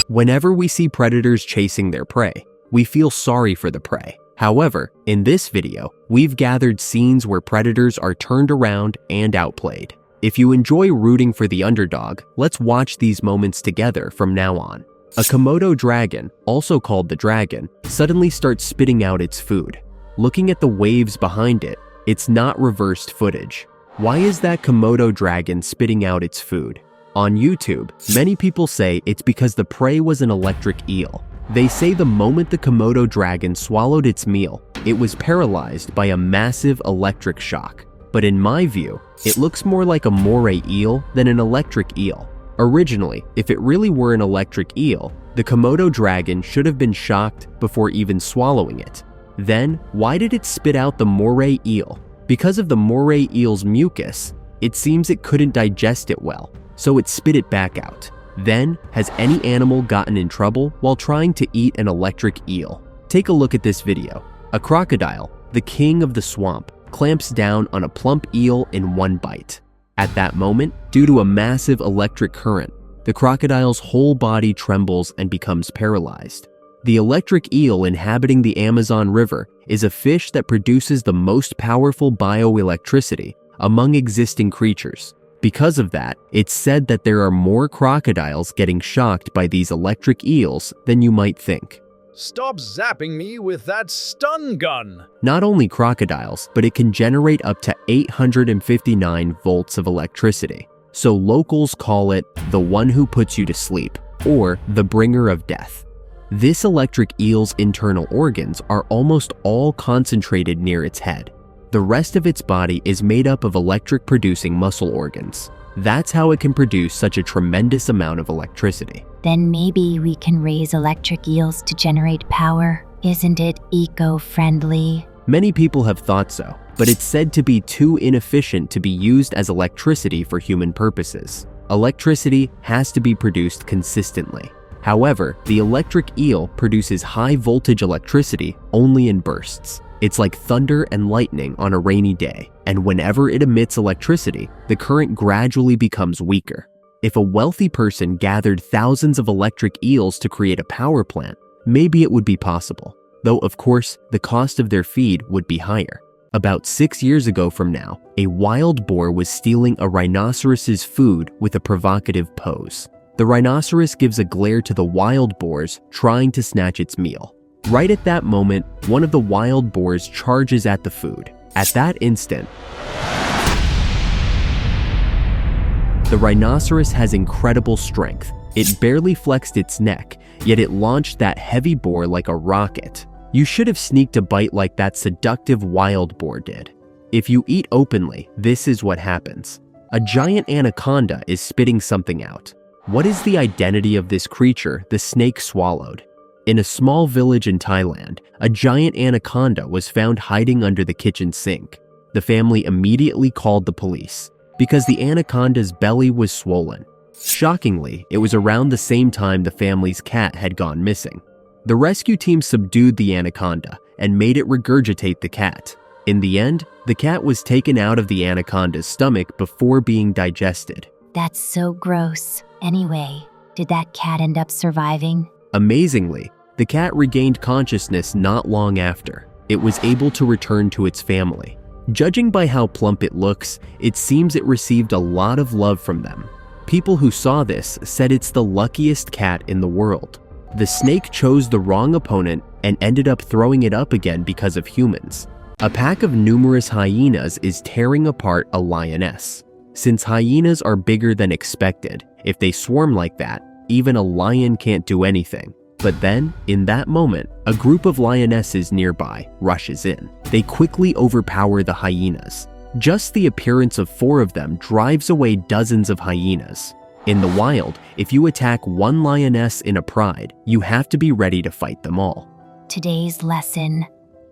Whenever we see predators chasing their prey, we feel sorry for the prey. However, in this video, we've gathered scenes where predators are turned around and outplayed. If you enjoy rooting for the underdog, let's watch these moments together from now on. A Komodo dragon, also called the dragon, suddenly starts spitting out its food. Looking at the waves behind it, it's not reversed footage. Why is that Komodo dragon spitting out its food? On YouTube, many people say it's because the prey was an electric eel. They say the moment the Komodo dragon swallowed its meal, it was paralyzed by a massive electric shock. But in my view, it looks more like a moray eel than an electric eel. Originally, if it really were an electric eel, the Komodo dragon should have been shocked before even swallowing it. Then, why did it spit out the moray eel? Because of the moray eel's mucus, it seems it couldn't digest it well, so it spit it back out. Then, has any animal gotten in trouble while trying to eat an electric eel? Take a look at this video. A crocodile, the king of the swamp, clamps down on a plump eel in one bite. At that moment, due to a massive electric current, the crocodile's whole body trembles and becomes paralyzed. The electric eel inhabiting the Amazon River is a fish that produces the most powerful bioelectricity among existing creatures. Because of that, it's said that there are more crocodiles getting shocked by these electric eels than you might think. Stop zapping me with that stun gun! Not only crocodiles, but it can generate up to 859 volts of electricity. So locals call it the one who puts you to sleep, or the bringer of death. This electric eel's internal organs are almost all concentrated near its head. The rest of its body is made up of electric-producing muscle organs. That's how it can produce such a tremendous amount of electricity. Then maybe we can raise electric eels to generate power. Isn't it eco-friendly? Many people have thought so, but it's said to be too inefficient to be used as electricity for human purposes. Electricity has to be produced consistently. However, the electric eel produces high-voltage electricity only in bursts. It's like thunder and lightning on a rainy day, and whenever it emits electricity, the current gradually becomes weaker. If a wealthy person gathered thousands of electric eels to create a power plant, maybe it would be possible, though of course, the cost of their feed would be higher. About 6 years ago from now, a wild boar was stealing a rhinoceros's food with a provocative pose. The rhinoceros gives a glare to the wild boars trying to snatch its meal. Right at that moment, one of the wild boars charges at the food. At that instant, the rhinoceros has incredible strength. It barely flexed its neck, yet it launched that heavy boar like a rocket. You should have sneaked a bite like that seductive wild boar did. If you eat openly, this is what happens. A giant anaconda is spitting something out. What is the identity of this creature the snake swallowed? In a small village in Thailand, a giant anaconda was found hiding under the kitchen sink. The family immediately called the police because the anaconda's belly was swollen. Shockingly, it was around the same time the family's cat had gone missing. The rescue team subdued the anaconda and made it regurgitate the cat. In the end, the cat was taken out of the anaconda's stomach before being digested. That's so gross. Anyway, did that cat end up surviving? Amazingly, the cat regained consciousness not long after. It was able to return to its family. Judging by how plump it looks, it seems it received a lot of love from them. People who saw this said it's the luckiest cat in the world. The snake chose the wrong opponent and ended up throwing it up again because of humans. A pack of numerous hyenas is tearing apart a lioness. Since hyenas are bigger than expected, if they swarm like that, even a lion can't do anything. But then, in that moment, a group of lionesses nearby rushes in. They quickly overpower the hyenas. Just the appearance of 4 of them drives away dozens of hyenas. In the wild, if you attack one lioness in a pride, you have to be ready to fight them all. Today's lesson: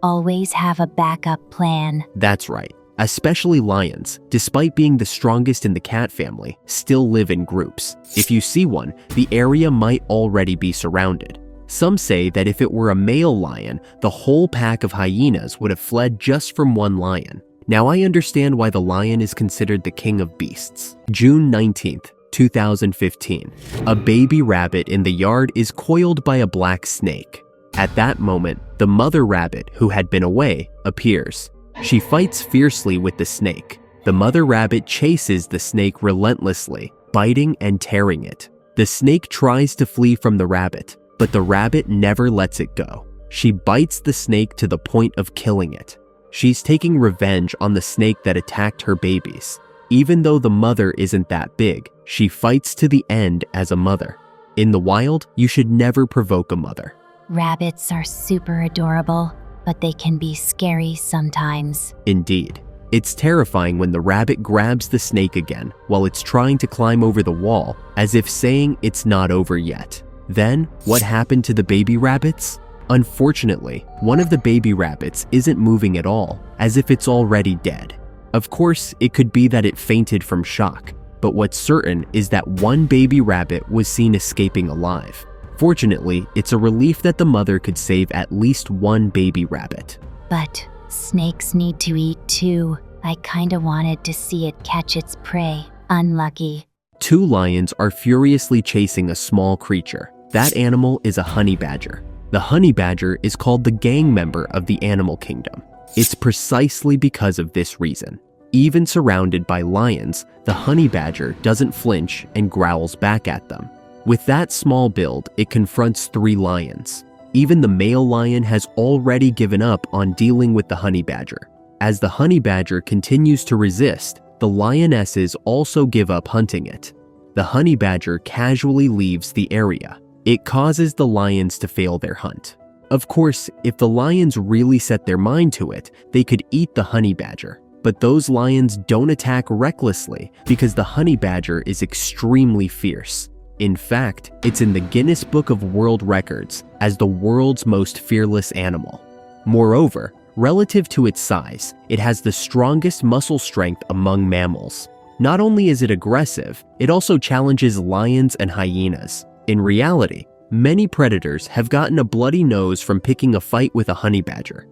always have a backup plan. That's right. Especially lions, despite being the strongest in the cat family, still live in groups. If you see one, the area might already be surrounded. Some say that if it were a male lion, the whole pack of hyenas would have fled just from one lion. Now I understand why the lion is considered the king of beasts. June 19th, 2015. A baby rabbit in the yard is coiled by a black snake. At that moment, the mother rabbit, who had been away, appears. She fights fiercely with the snake. The mother rabbit chases the snake relentlessly, biting and tearing it. The snake tries to flee from the rabbit, but the rabbit never lets it go. She bites the snake to the point of killing it. She's taking revenge on the snake that attacked her babies. Even though the mother isn't that big, she fights to the end as a mother. In the wild, you should never provoke a mother. Rabbits are super adorable, but they can be scary sometimes. Indeed. It's terrifying when the rabbit grabs the snake again while it's trying to climb over the wall, as if saying it's not over yet. Then, what happened to the baby rabbits? Unfortunately, one of the baby rabbits isn't moving at all, as if it's already dead. Of course, it could be that it fainted from shock, but what's certain is that one baby rabbit was seen escaping alive. Fortunately, it's a relief that the mother could save at least one baby rabbit. But snakes need to eat too. I kinda wanted to see it catch its prey. Unlucky. Two lions are furiously chasing a small creature. That animal is a honey badger. The honey badger is called the gang member of the animal kingdom. It's precisely because of this reason. Even surrounded by lions, the honey badger doesn't flinch and growls back at them. With that small build, it confronts 3 lions. Even the male lion has already given up on dealing with the honey badger. As the honey badger continues to resist, the lionesses also give up hunting it. The honey badger casually leaves the area. It causes the lions to fail their hunt. Of course, if the lions really set their mind to it, they could eat the honey badger. But those lions don't attack recklessly because the honey badger is extremely fierce. In fact, it's in the Guinness Book of World Records as the world's most fearless animal. Moreover, relative to its size, it has the strongest muscle strength among mammals. Not only is it aggressive, it also challenges lions and hyenas. In reality, many predators have gotten a bloody nose from picking a fight with a honey badger.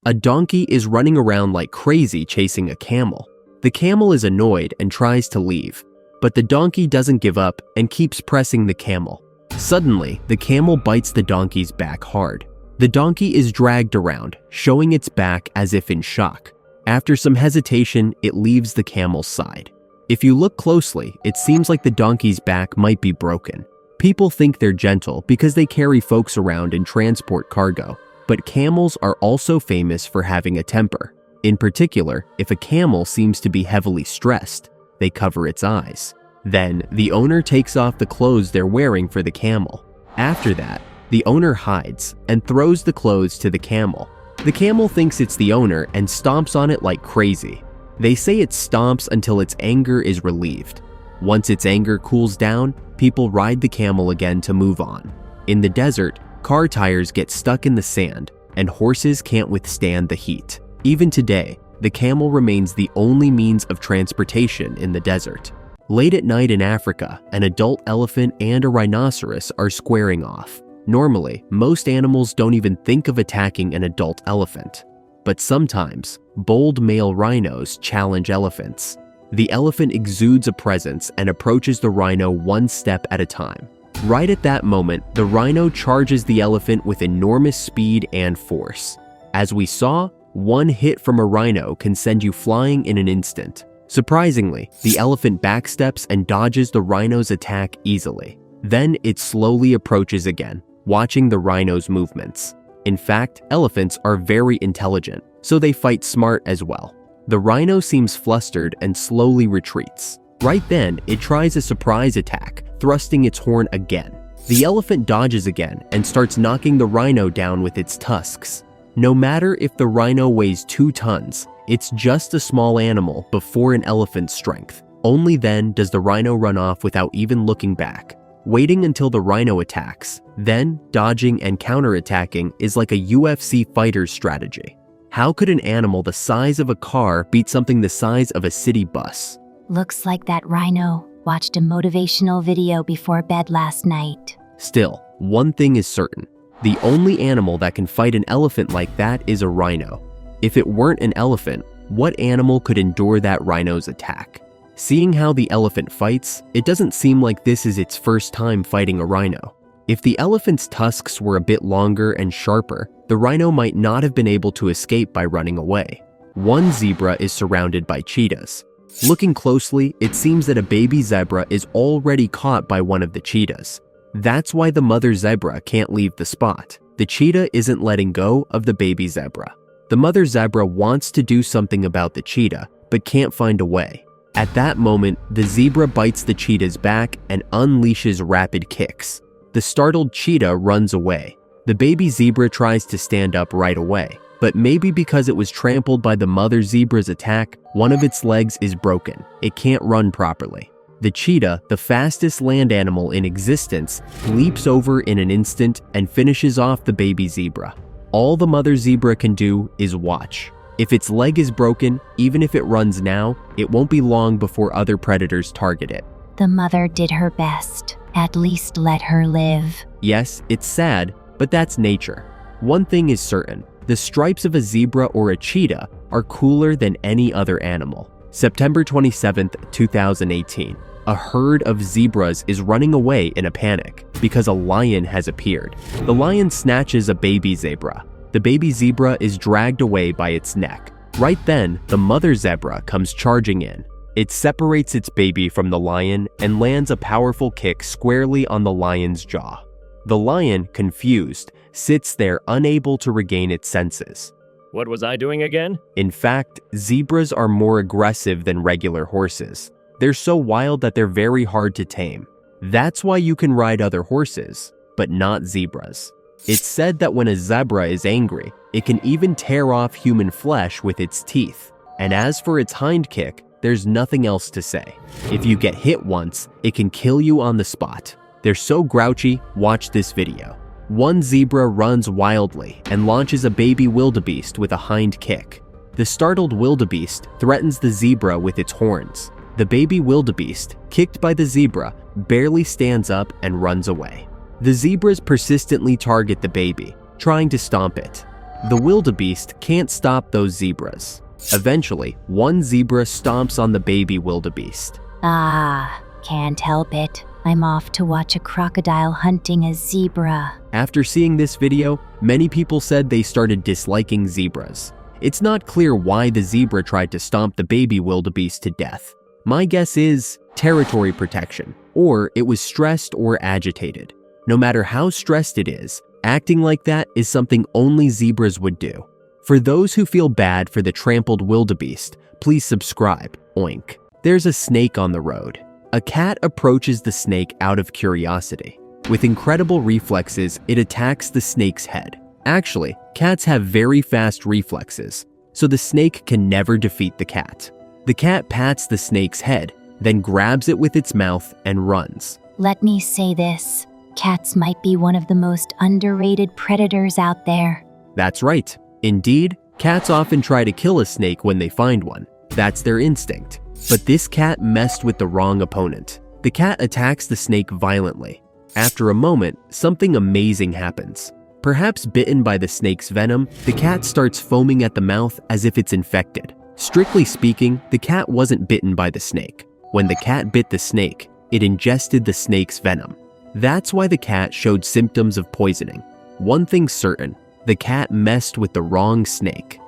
A donkey is running around like crazy chasing a camel. The camel is annoyed and tries to leave, but the donkey doesn't give up and keeps pressing the camel. Suddenly, the camel bites the donkey's back hard. The donkey is dragged around, showing its back as if in shock. After some hesitation, it leaves the camel's side. If you look closely, it seems like the donkey's back might be broken. People think they're gentle because they carry folks around and transport cargo, but camels are also famous for having a temper. In particular, if a camel seems to be heavily stressed, they cover its eyes. Then, the owner takes off the clothes they're wearing for the camel. After that, the owner hides and throws the clothes to the camel. The camel thinks it's the owner and stomps on it like crazy. They say it stomps until its anger is relieved. Once its anger cools down, people ride the camel again to move on. In the desert, car tires get stuck in the sand, and horses can't withstand the heat. Even today, the camel remains the only means of transportation in the desert. Late at night in Africa, an adult elephant and a rhinoceros are squaring off. Normally, most animals don't even think of attacking an adult elephant. But sometimes, bold male rhinos challenge elephants. The elephant exudes a presence and approaches the rhino one step at a time. Right at that moment, the rhino charges the elephant with enormous speed and force. As we saw, one hit from a rhino can send you flying in an instant. Surprisingly, the elephant backsteps and dodges the rhino's attack easily. Then it slowly approaches again, watching the rhino's movements. In fact, elephants are very intelligent, so they fight smart as well. The rhino seems flustered and slowly retreats. Right then, it tries a surprise attack, thrusting its horn again. The elephant dodges again and starts knocking the rhino down with its tusks. No matter if the rhino weighs 2 tons, it's just a small animal before an elephant's strength. Only then does the rhino run off without even looking back. Waiting until the rhino attacks, then dodging and counterattacking is like a UFC fighter's strategy. How could an animal the size of a car beat something the size of a city bus? Looks like that rhino watched a motivational video before bed last night. Still, one thing is certain. The only animal that can fight an elephant like that is a rhino. If it weren't an elephant, what animal could endure that rhino's attack? Seeing how the elephant fights, it doesn't seem like this is its first time fighting a rhino. If the elephant's tusks were a bit longer and sharper, the rhino might not have been able to escape by running away. One zebra is surrounded by cheetahs. Looking closely, it seems that a baby zebra is already caught by one of the cheetahs. That's why the mother zebra can't leave the spot. The cheetah isn't letting go of the baby zebra. The mother zebra wants to do something about the cheetah, but can't find a way. At that moment, the zebra bites the cheetah's back and unleashes rapid kicks. The startled cheetah runs away. The baby zebra tries to stand up right away, but maybe because it was trampled by the mother zebra's attack, one of its legs is broken. It can't run properly. The cheetah, the fastest land animal in existence, leaps over in an instant and finishes off the baby zebra. All the mother zebra can do is watch. If its leg is broken, even if it runs now, it won't be long before other predators target it. The mother did her best. At least let her live. Yes, it's sad, but that's nature. One thing is certain, the stripes of a zebra or a cheetah are cooler than any other animal. September 27, 2018. A herd of zebras is running away in a panic because a lion has appeared. The lion snatches a baby zebra. The baby zebra is dragged away by its neck. Right then, the mother zebra comes charging in. It separates its baby from the lion and lands a powerful kick squarely on the lion's jaw. The lion, confused, sits there unable to regain its senses. What was I doing again? In fact, zebras are more aggressive than regular horses. They're so wild that they're very hard to tame. That's why you can ride other horses, but not zebras. It's said that when a zebra is angry, it can even tear off human flesh with its teeth. And as for its hind kick, there's nothing else to say. If you get hit once, it can kill you on the spot. They're so grouchy, watch this video. One zebra runs wildly and launches a baby wildebeest with a hind kick. The startled wildebeest threatens the zebra with its horns. The baby wildebeest, kicked by the zebra, barely stands up and runs away. The zebras persistently target the baby, trying to stomp it. The wildebeest can't stop those zebras. Eventually, one zebra stomps on the baby wildebeest. Can't help it. I'm off to watch a crocodile hunting a zebra. After seeing this video, many people said they started disliking zebras. It's not clear why the zebra tried to stomp the baby wildebeest to death. My guess is territory protection, or it was stressed or agitated. No matter how stressed it is, acting like that is something only zebras would do. For those who feel bad for the trampled wildebeest, please subscribe, oink. There's a snake on the road. A cat approaches the snake out of curiosity. With incredible reflexes, it attacks the snake's head. Actually, cats have very fast reflexes, so the snake can never defeat the cat. The cat pats the snake's head, then grabs it with its mouth and runs. Let me say this. Cats might be one of the most underrated predators out there. That's right. Indeed, cats often try to kill a snake when they find one. That's their instinct. But this cat messed with the wrong opponent. The cat attacks the snake violently. After a moment, something amazing happens. Perhaps bitten by the snake's venom, the cat starts foaming at the mouth as if it's infected. Strictly speaking, the cat wasn't bitten by the snake. When the cat bit the snake, it ingested the snake's venom. That's why the cat showed symptoms of poisoning. One thing's certain, the cat messed with the wrong snake.